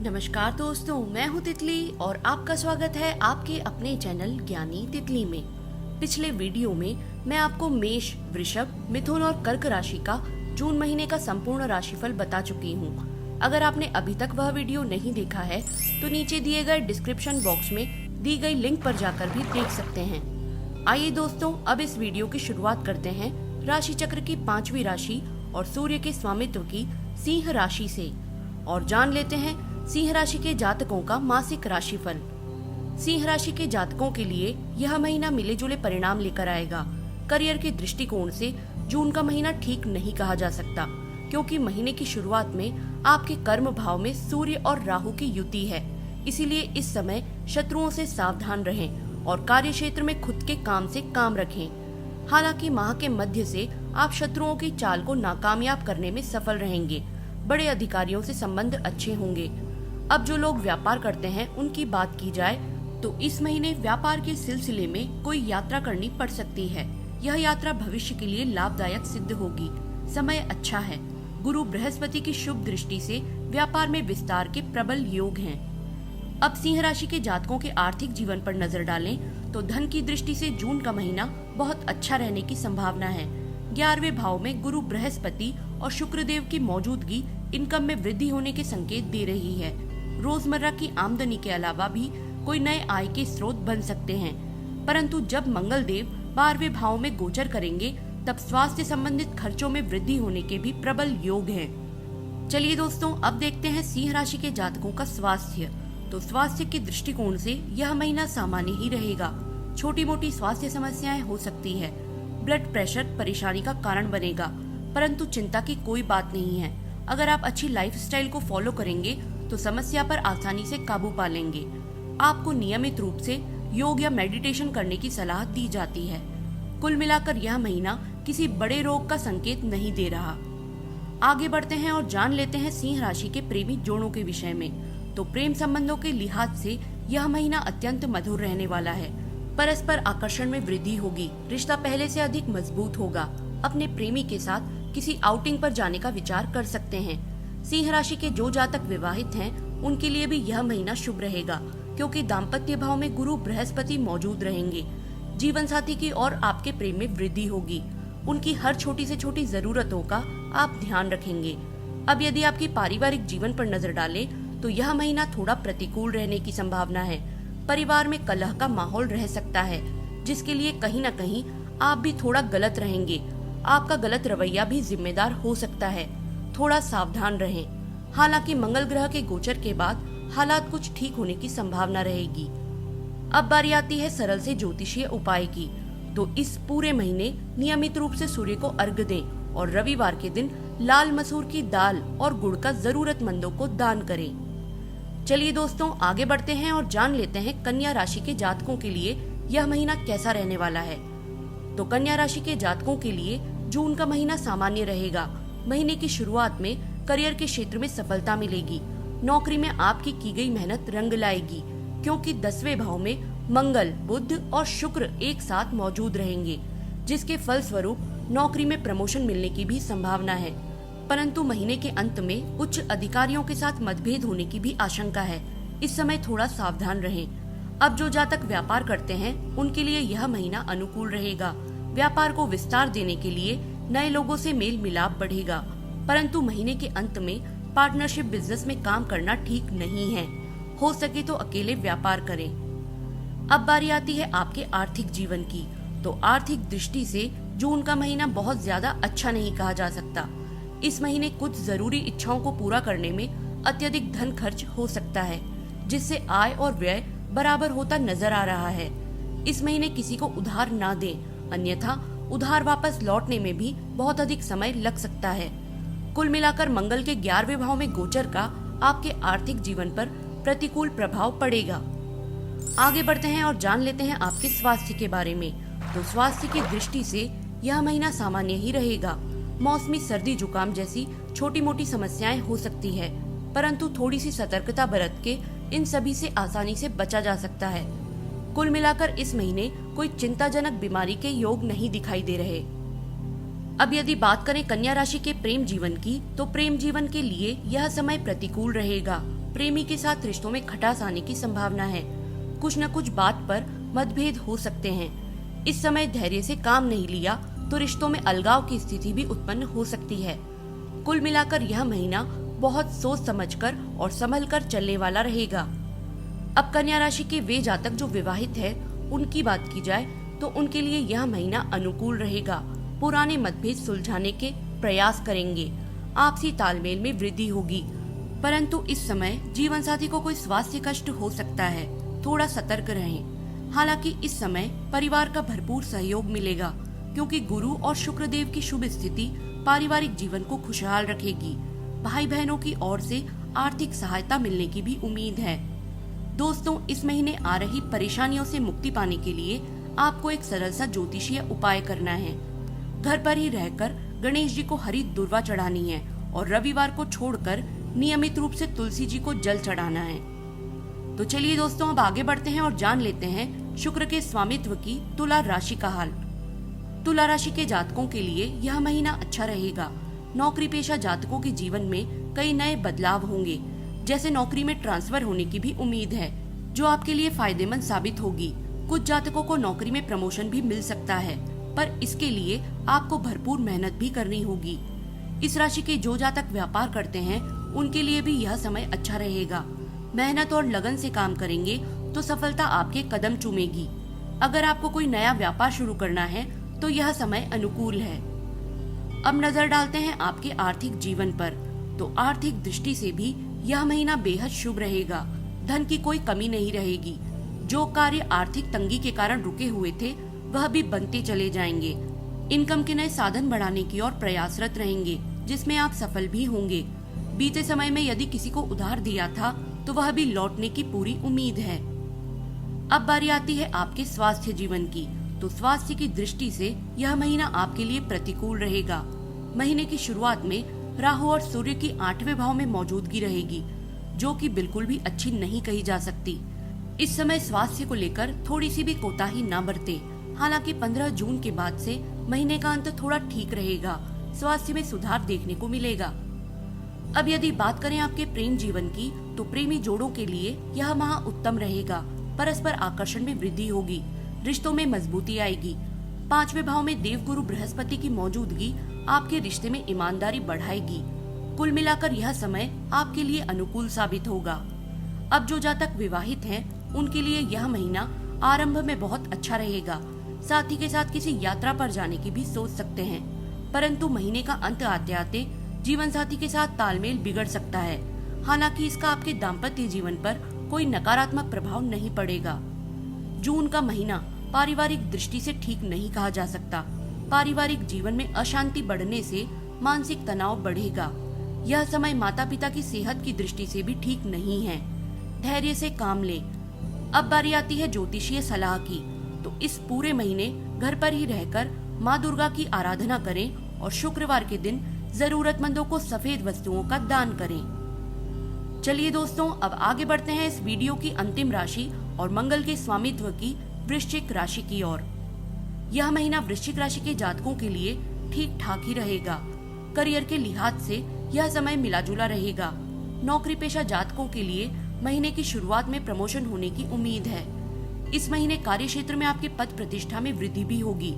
नमस्कार दोस्तों, मैं हूँ तितली और आपका स्वागत है आपके अपने चैनल ज्ञानी तितली में। पिछले वीडियो में मैं आपको मेष, वृषभ, मिथुन और कर्क राशि का जून महीने का संपूर्ण राशिफल बता चुकी हूँ। अगर आपने अभी तक वह वीडियो नहीं देखा है तो नीचे दिए गए डिस्क्रिप्शन बॉक्स में दी गई लिंक पर जाकर भी देख सकते हैं। आइए दोस्तों, अब इस वीडियो की शुरुआत करते हैं राशि चक्र की 5वीं राशि और सूर्य के स्वामित्व की सिंह राशि से और जान लेते हैं सिंह राशि के जातकों का मासिक राशिफल। सिंह राशि के जातकों के लिए यह महीना मिले जुले परिणाम लेकर आएगा। करियर के दृष्टिकोण से जून का महीना ठीक नहीं कहा जा सकता, क्योंकि महीने की शुरुआत में आपके कर्म भाव में सूर्य और राहु की युति है। इसीलिए इस समय शत्रुओं से सावधान रहें और कार्य क्षेत्र में खुद के काम से काम रखें। हालांकि माह के मध्य से आप शत्रुओं की चाल को नाकामयाब करने में सफल रहेंगे। बड़े अधिकारियों से संबंध अच्छे होंगे। अब जो लोग व्यापार करते हैं उनकी बात की जाए तो इस महीने व्यापार के सिलसिले में कोई यात्रा करनी पड़ सकती है। यह यात्रा भविष्य के लिए लाभदायक सिद्ध होगी। समय अच्छा है। गुरु बृहस्पति की शुभ दृष्टि से व्यापार में विस्तार के प्रबल योग हैं। अब सिंह राशि के जातकों के आर्थिक जीवन पर नजर डालें तो धन की दृष्टि से जून का महीना बहुत अच्छा रहने की संभावना है। 11वें भाव में गुरु बृहस्पति और शुक्रदेव की मौजूदगी इनकम में वृद्धि होने के संकेत दे रही है। रोजमर्रा की आमदनी के अलावा भी कोई नए आय के स्रोत बन सकते हैं, परंतु जब मंगल देव 12वें भाव में गोचर करेंगे तब स्वास्थ्य संबंधित खर्चों में वृद्धि होने के भी प्रबल योग हैं। चलिए दोस्तों, अब देखते हैं सिंह राशि के जातकों का स्वास्थ्य। तो स्वास्थ्य के दृष्टिकोण से यह महीना सामान्य ही रहेगा। छोटी मोटी स्वास्थ्य समस्याएं हो सकती है। ब्लड प्रेशर परेशानी का कारण बनेगा, परंतु चिंता की कोई बात नहीं है। अगर आप अच्छी लाइफस्टाइल को फॉलो करेंगे तो समस्या पर आसानी से काबू पा लेंगे। आपको नियमित रूप से योग या मेडिटेशन करने की सलाह दी जाती है। कुल मिलाकर यह महीना किसी बड़े रोग का संकेत नहीं दे रहा। आगे बढ़ते हैं और जान लेते हैं सिंह राशि के प्रेमी जोड़ों के विषय में। तो प्रेम संबंधों के लिहाज से यह महीना अत्यंत मधुर रहने वाला है। परस्पर आकर्षण में वृद्धि होगी। रिश्ता पहले से अधिक मजबूत होगा। अपने प्रेमी के साथ किसी आउटिंग पर जाने का विचार कर सकते हैं। सिंह राशि के जो जातक विवाहित हैं, उनके लिए भी यह महीना शुभ रहेगा, क्योंकि दाम्पत्य भाव में गुरु बृहस्पति मौजूद रहेंगे। जीवन साथी की और आपके प्रेम में वृद्धि होगी। उनकी हर छोटी से छोटी जरूरतों का आप ध्यान रखेंगे। अब यदि आपकी पारिवारिक जीवन पर नजर डालें तो यह महीना थोड़ा प्रतिकूल रहने की संभावना है। परिवार में कलह का माहौल रह सकता है, जिसके लिए कहीं न कहीं आप भी थोड़ा गलत रहेंगे। आपका गलत रवैया भी जिम्मेदार हो सकता है। थोड़ा सावधान रहें। हालांकि मंगल ग्रह के गोचर के बाद हालात कुछ ठीक होने की संभावना रहेगी। अब बारी आती है सरल से ज्योतिषीय उपाय की। तो इस पूरे महीने नियमित रूप से सूर्य को अर्घ्य दें और रविवार के दिन लाल मसूर की दाल और गुड़ का जरूरतमंदों को दान करें। चलिए दोस्तों, आगे बढ़ते हैं और जान लेते हैं कन्या राशि के जातकों के लिए यह महीना कैसा रहने वाला है। तो कन्या राशि के जातकों के लिए जून का महीना सामान्य रहेगा। महीने की शुरुआत में करियर के क्षेत्र में सफलता मिलेगी। नौकरी में आपकी की गई मेहनत रंग लाएगी, क्योंकि 10वें भाव में मंगल, बुध और शुक्र एक साथ मौजूद रहेंगे, जिसके फल स्वरूप नौकरी में प्रमोशन मिलने की भी संभावना है। परंतु महीने के अंत में उच्च अधिकारियों के साथ मतभेद होने की भी आशंका है। इस समय थोड़ा सावधान रहें। अब जो जातक व्यापार करते हैं उनके लिए यह महीना अनुकूल रहेगा। व्यापार को विस्तार देने के लिए नए लोगों से मेल मिलाप बढ़ेगा, परंतु महीने के अंत में पार्टनरशिप बिजनेस में काम करना ठीक नहीं है। हो सके तो अकेले व्यापार करें। अब बारी आती है आपके आर्थिक जीवन की। तो आर्थिक दृष्टि से जून का महीना बहुत ज्यादा अच्छा नहीं कहा जा सकता। इस महीने कुछ जरूरी इच्छाओं को पूरा करने में अत्यधिक धन खर्च हो सकता है, जिससे आय और व्यय बराबर होता नजर आ रहा है। इस महीने किसी को उधार ना दें, अन्यथा उधार वापस लौटने में भी बहुत अधिक समय लग सकता है। कुल मिलाकर मंगल के 11वें भाव में गोचर का आपके आर्थिक जीवन पर प्रतिकूल प्रभाव पड़ेगा। आगे बढ़ते हैं और जान लेते हैं आपके स्वास्थ्य के बारे में। तो स्वास्थ्य की दृष्टि से यह महीना सामान्य ही रहेगा। मौसमी सर्दी जुकाम जैसी छोटी मोटी समस्याएं हो सकती है, परंतु थोड़ी सी सतर्कता बरत के इन सभी से आसानी से बचा जा सकता है। कुल मिलाकर इस महीने कोई चिंताजनक बीमारी के योग नहीं दिखाई दे रहे। अब यदि बात करें कन्या राशि के प्रेम जीवन की, तो प्रेम जीवन के लिए यह समय प्रतिकूल रहेगा। प्रेमी के साथ रिश्तों में खटास आने की संभावना है। कुछ न कुछ बात पर मतभेद हो सकते हैं। इस समय धैर्य से काम नहीं लिया तो रिश्तों में अलगाव की स्थिति भी उत्पन्न हो सकती है। कुल मिलाकर यह महीना बहुत सोच समझकर और संभल कर चलने वाला रहेगा। अब कन्या राशि के वे जातक जो विवाहित है उनकी बात की जाए तो उनके लिए यह महीना अनुकूल रहेगा। पुराने मतभेद सुलझाने के प्रयास करेंगे। आपसी तालमेल में वृद्धि होगी, परंतु इस समय जीवन साथी को कोई स्वास्थ्य कष्ट हो सकता है, थोड़ा सतर्क रहें। हालांकि इस समय परिवार का भरपूर सहयोग मिलेगा, क्योंकि गुरु और शुक्र देव की शुभ स्थिति पारिवारिक जीवन को खुशहाल रखेगी। भाई बहनों की ओर से आर्थिक सहायता मिलने की भी उम्मीद है। दोस्तों, इस महीने आ रही परेशानियों से मुक्ति पाने के लिए आपको एक सरल सा ज्योतिषीय उपाय करना है। घर पर ही रहकर गणेश जी को हरी दुर्वा चढ़ानी है और रविवार को छोड़कर नियमित रूप से तुलसी जी को जल चढ़ाना है। तो चलिए दोस्तों, अब आगे बढ़ते हैं और जान लेते हैं शुक्र के स्वामित्व की तुला राशि का हाल। तुला राशि के जातकों के लिए यह महीना अच्छा रहेगा। नौकरी पेशा जातकों के जीवन में कई नए बदलाव होंगे, जैसे नौकरी में ट्रांसफर होने की भी उम्मीद है, जो आपके लिए फायदेमंद साबित होगी। कुछ जातकों को नौकरी में प्रमोशन भी मिल सकता है, पर इसके लिए आपको भरपूर मेहनत भी करनी होगी। इस राशि के जो जातक व्यापार करते हैं उनके लिए भी यह समय अच्छा रहेगा। मेहनत और लगन से काम करेंगे तो सफलता आपके कदम चूमेगी। अगर आपको कोई नया व्यापार शुरू करना है तो यह समय अनुकूल है। अब नजर डालते हैं आपके आर्थिक जीवन पर। तो आर्थिक दृष्टि से भी यह महीना बेहद शुभ रहेगा। धन की कोई कमी नहीं रहेगी। जो कार्य आर्थिक तंगी के कारण रुके हुए थे वह भी बनते चले जाएंगे। इनकम के नए साधन बढ़ाने की ओर प्रयासरत रहेंगे, जिसमें आप सफल भी होंगे। बीते समय में यदि किसी को उधार दिया था तो वह भी लौटने की पूरी उम्मीद है। अब बारी आती है आपके स्वास्थ्य जीवन की। तो स्वास्थ्य की दृष्टि से यह महीना आपके लिए प्रतिकूल रहेगा। महीने की शुरुआत में राहु और सूर्य की 8वें भाव में मौजूदगी रहेगी, जो कि बिल्कुल भी अच्छी नहीं कही जा सकती। इस समय स्वास्थ्य को लेकर थोड़ी सी भी कोताही न बरते। हालांकि 15 जून के बाद से महीने का अंत थोड़ा ठीक रहेगा। स्वास्थ्य में सुधार देखने को मिलेगा। अब यदि बात करें आपके प्रेम जीवन की, तो प्रेमी जोड़ों के लिए यह माह उत्तम रहेगा। परस्पर आकर्षण में वृद्धि होगी, रिश्तों में मजबूती आएगी। 5वें भाव में देवगुरु बृहस्पति की मौजूदगी आपके रिश्ते में ईमानदारी बढ़ाएगी। कुल मिलाकर यह समय आपके लिए अनुकूल साबित होगा। अब जो जातक विवाहित हैं, उनके लिए यह महीना आरंभ में बहुत अच्छा रहेगा। साथ ही के साथ किसी यात्रा पर जाने की भी सोच सकते हैं, परंतु महीने का अंत आते आते जीवन साथी के साथ तालमेल बिगड़ सकता है। हालांकि इसका आपके दाम्पत्य जीवन पर कोई नकारात्मक प्रभाव नहीं पड़ेगा। जून का महीना पारिवारिक दृष्टि से ठीक नहीं कहा जा सकता। पारिवारिक जीवन में अशांति बढ़ने से मानसिक तनाव बढ़ेगा। यह समय माता पिता की सेहत की दृष्टि से भी ठीक नहीं है। धैर्य से काम लें। अब बारी आती है ज्योतिषीय सलाह की। तो इस पूरे महीने घर पर ही रहकर माँ दुर्गा की आराधना करें और शुक्रवार के दिन जरूरतमंदों को सफेद वस्तुओं का दान करें। चलिए दोस्तों, अब आगे बढ़ते हैं इस वीडियो की अंतिम राशि और मंगल के स्वामित्व की वृश्चिक राशि की ओर। यह महीना वृश्चिक राशि के जातकों के लिए ठीक ठाक ही रहेगा। करियर के लिहाज से यह समय मिला जुला रहेगा। नौकरी पेशा जातकों के लिए महीने की शुरुआत में प्रमोशन होने की उम्मीद है। इस महीने कार्य क्षेत्र में आपके पद प्रतिष्ठा में वृद्धि भी होगी।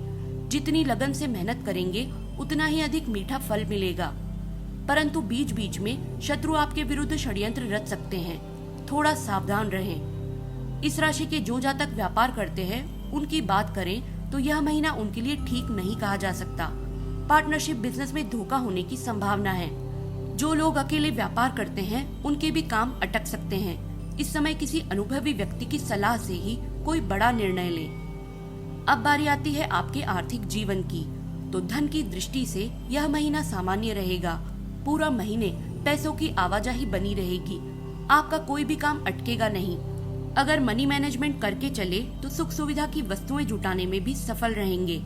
जितनी लगन से मेहनत करेंगे उतना ही अधिक मीठा फल मिलेगा, परंतु बीच बीच में शत्रु आपके विरुद्ध षड्यंत्र रच सकते हैं। थोड़ा सावधान रहें। इस राशि के जो जातक व्यापार करते हैं उनकी बात करें तो यह महीना उनके लिए ठीक नहीं कहा जा सकता। पार्टनरशिप बिजनेस में धोखा होने की संभावना है। जो लोग अकेले व्यापार करते हैं उनके भी काम अटक सकते हैं। इस समय किसी अनुभवी व्यक्ति की सलाह से ही कोई बड़ा निर्णय लें। अब बारी आती है आपके आर्थिक जीवन की। तो धन की दृष्टि से यह महीना सामान्य रहेगा। पूरा महीने पैसों की आवाजाही बनी रहेगी। आपका कोई भी काम अटकेगा नहीं। अगर मनी मैनेजमेंट करके चले तो सुख सुविधा की वस्तुएं जुटाने में भी सफल रहेंगे।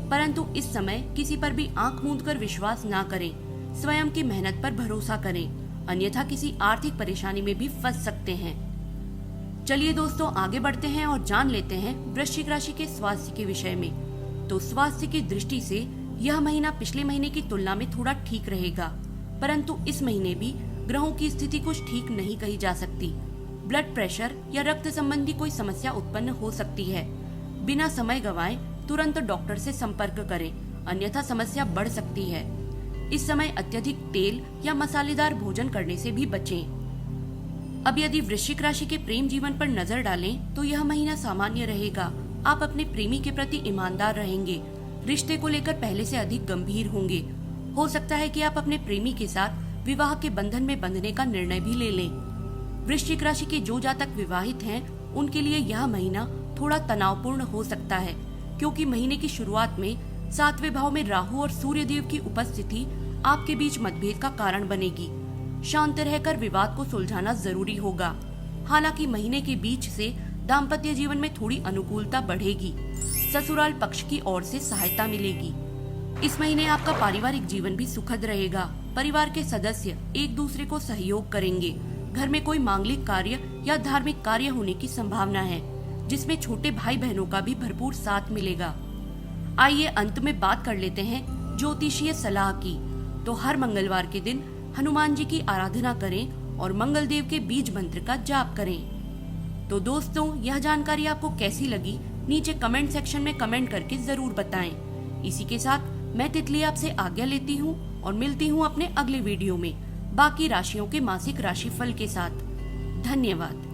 परंतु इस समय किसी पर भी आंख मूंदकर विश्वास ना करें। स्वयं की मेहनत पर भरोसा करें, अन्यथा किसी आर्थिक परेशानी में भी फंस सकते हैं। चलिए दोस्तों, आगे बढ़ते हैं और जान लेते हैं वृश्चिक राशि के स्वास्थ्य के विषय में। तो स्वास्थ्य की दृष्टि से यह महीना पिछले महीने की तुलना में थोड़ा ठीक रहेगा, परंतु इस महीने भी ग्रहों की स्थिति कुछ ठीक नहीं कही जा सकती। ब्लड प्रेशर या रक्त संबंधी कोई समस्या उत्पन्न हो सकती है। बिना समय गंवाए तुरंत डॉक्टर से संपर्क करें, अन्यथा समस्या बढ़ सकती है। इस समय अत्यधिक तेल या मसालेदार भोजन करने से भी बचें। अब यदि वृश्चिक राशि के प्रेम जीवन पर नजर डालें तो यह महीना सामान्य रहेगा। आप अपने प्रेमी के प्रति ईमानदार रहेंगे, रिश्ते को लेकर पहले से अधिक गंभीर होंगे। हो सकता है कि आप अपने प्रेमी के साथ विवाह के बंधन में बंधने का निर्णय भी ले लें। वृश्चिक राशि के जो जातक विवाहित हैं, उनके लिए यह महीना थोड़ा तनावपूर्ण हो सकता है, क्योंकि महीने की शुरुआत में 7वें भाव में राहु और सूर्य देव की उपस्थिति आपके बीच मतभेद का कारण बनेगी। शांत रहकर विवाद को सुलझाना जरूरी होगा। हालांकि महीने के बीच से दाम्पत्य जीवन में थोड़ी अनुकूलता बढ़ेगी। ससुराल पक्ष की ओर से सहायता मिलेगी। इस महीने आपका पारिवारिक जीवन भी सुखद रहेगा। परिवार के सदस्य एक दूसरे को सहयोग करेंगे। घर में कोई मांगलिक कार्य या धार्मिक कार्य होने की संभावना है, जिसमें छोटे भाई बहनों का भी भरपूर साथ मिलेगा। आइए अंत में बात कर लेते हैं ज्योतिषीय सलाह की। तो हर मंगलवार के दिन हनुमान जी की आराधना करें और मंगल देव के बीज मंत्र का जाप करें। तो दोस्तों, यह जानकारी आपको कैसी लगी नीचे कमेंट सेक्शन में कमेंट करके जरूर बताएं। इसी के साथ मैं तितली आपसे आज्ञा लेती हूँ और मिलती हूँ अपने अगले वीडियो में बाकी राशियों के मासिक राशिफल के साथ। धन्यवाद।